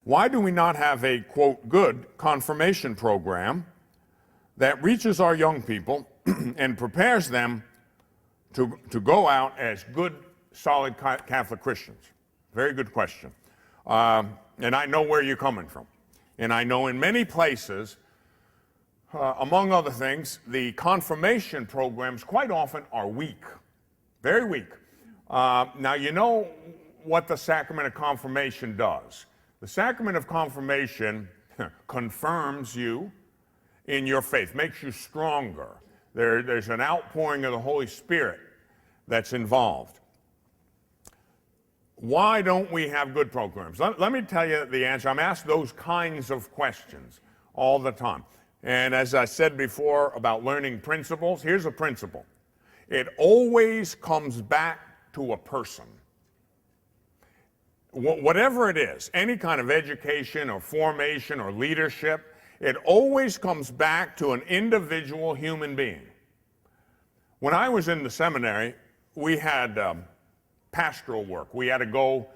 Why do we not have a, quote, good confirmation program that reaches our young people and prepares them to go out as good, solid Catholic Christians? Very good question. And I know where you're coming from. And I know in many places, among other things, the confirmation programs quite often are weak, very weak. Now, you know what the Sacrament of Confirmation does. The Sacrament of Confirmation confirms you in your faith, makes you stronger. There's an outpouring of the Holy Spirit that's involved. Why don't we have good programs? Let me tell you the answer. I'm asked those kinds of questions all the time. And as I said before about learning principles, here's a principle. It always comes back to a person. Whatever it is, any kind of education or formation or leadership, it always comes back to an individual human being. When I was in the seminary, we had pastoral work. We had to go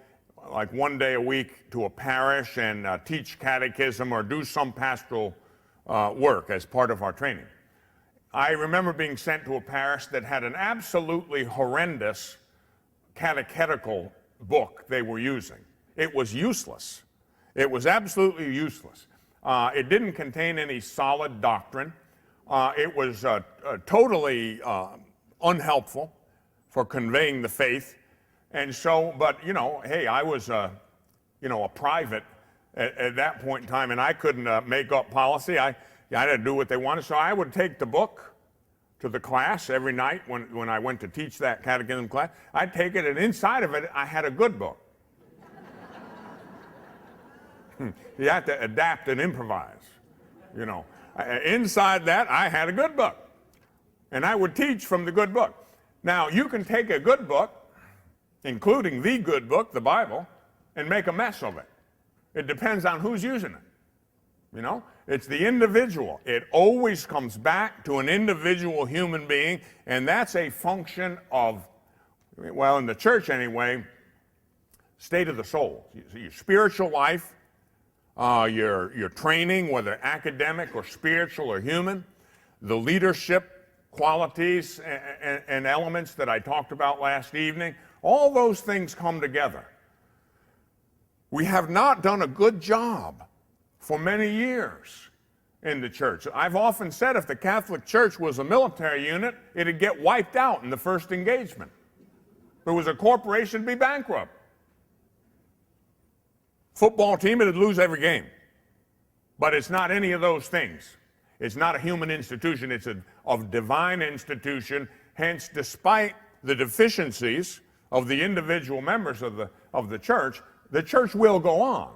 like one day a week to a parish and teach catechism or do some pastoral work as part of our training. I remember being sent to a parish that had an absolutely horrendous catechetical book they were using. It was useless. It was absolutely useless. It didn't contain any solid doctrine. It was totally unhelpful for conveying the faith. And so, but you know, hey, I was a private at that point in time, and I couldn't make up policy. I had to do what they wanted. So I would take the book to the class every night when I went to teach that catechism class. I'd take it, and inside of it, I had a good book. You have to adapt and improvise, you know. Inside that, I had a good book, and I would teach from the good book. Now, you can take a good book, including the good book, the Bible, and make a mess of it. It depends on who's using it, you know. It's the individual. It always comes back to an individual human being, and that's a function of, well, in the church anyway, state of the soul. Your spiritual life, your training, whether academic or spiritual or human, the leadership qualities and elements that I talked about last evening, all those things come together. We have not done a good job for many years in the church. I've often said if the Catholic Church was a military unit, it'd get wiped out in the first engagement. If it was a corporation, it'd be bankrupt. Football team, it'd lose every game. But it's not any of those things. It's not a human institution, it's a divine institution. Hence, despite the deficiencies of the individual members of the church will go on,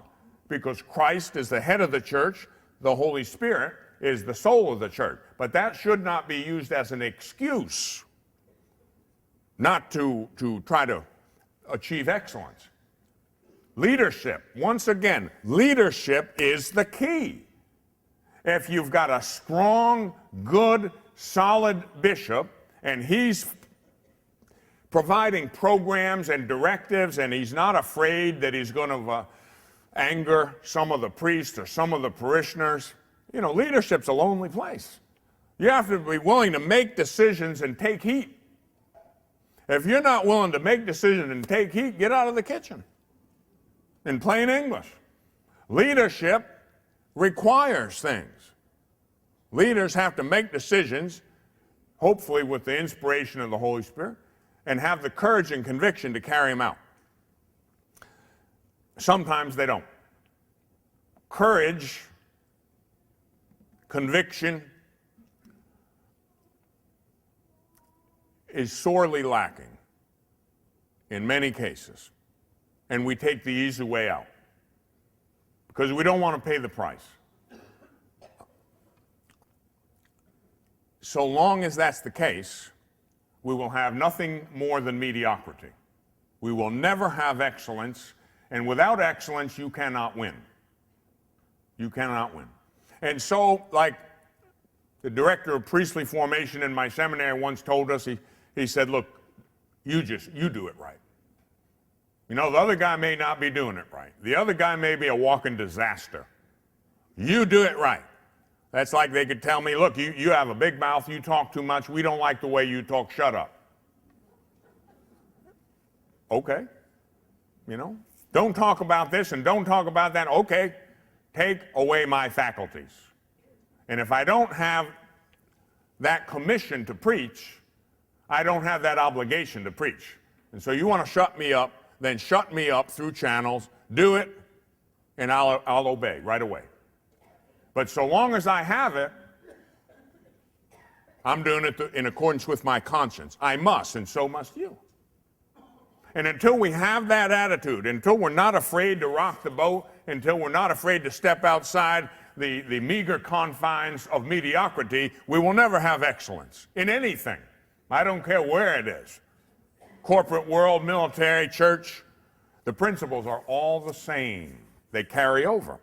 because Christ is the head of the church, the Holy Spirit is the soul of the church. But that should not be used as an excuse not to try to achieve excellence. Leadership, once again, leadership is the key. If you've got a strong, good, solid bishop, and he's providing programs and directives, and he's not afraid that he's going to anger some of the priests or some of the parishioners, you know, leadership's a lonely place. You have to be willing to make decisions and take heat. If you're not willing to make decisions and take heat, get out of the kitchen. In plain English, leadership requires things. Leaders have to make decisions, hopefully with the inspiration of the Holy Spirit, and have the courage and conviction to carry them out. Sometimes they don't. Courage, conviction is sorely lacking in many cases. And we take the easy way out because we don't want to pay the price. So long as that's the case, we will have nothing more than mediocrity. We will never have excellence, and without excellence, you cannot win. You cannot win. And so, like the director of priestly formation in my seminary once told us, he said, look, you do it right. You know, the other guy may not be doing it right. The other guy may be a walking disaster. You do it right. That's like they could tell me, look, you have a big mouth, you talk too much, we don't like the way you talk, shut up. Okay. You know, don't talk about this and don't talk about that. Okay, take away my faculties. And if I don't have that commission to preach, I don't have that obligation to preach. And so you want to shut me up, then shut me up through channels, do it, and I'll obey right away. But so long as I have it, I'm doing it in accordance with my conscience. I must, and so must you. And until we have that attitude, until we're not afraid to rock the boat, until we're not afraid to step outside the meager confines of mediocrity, we will never have excellence in anything. I don't care where it is. Corporate world, military, church, the principles are all the same. They carry over.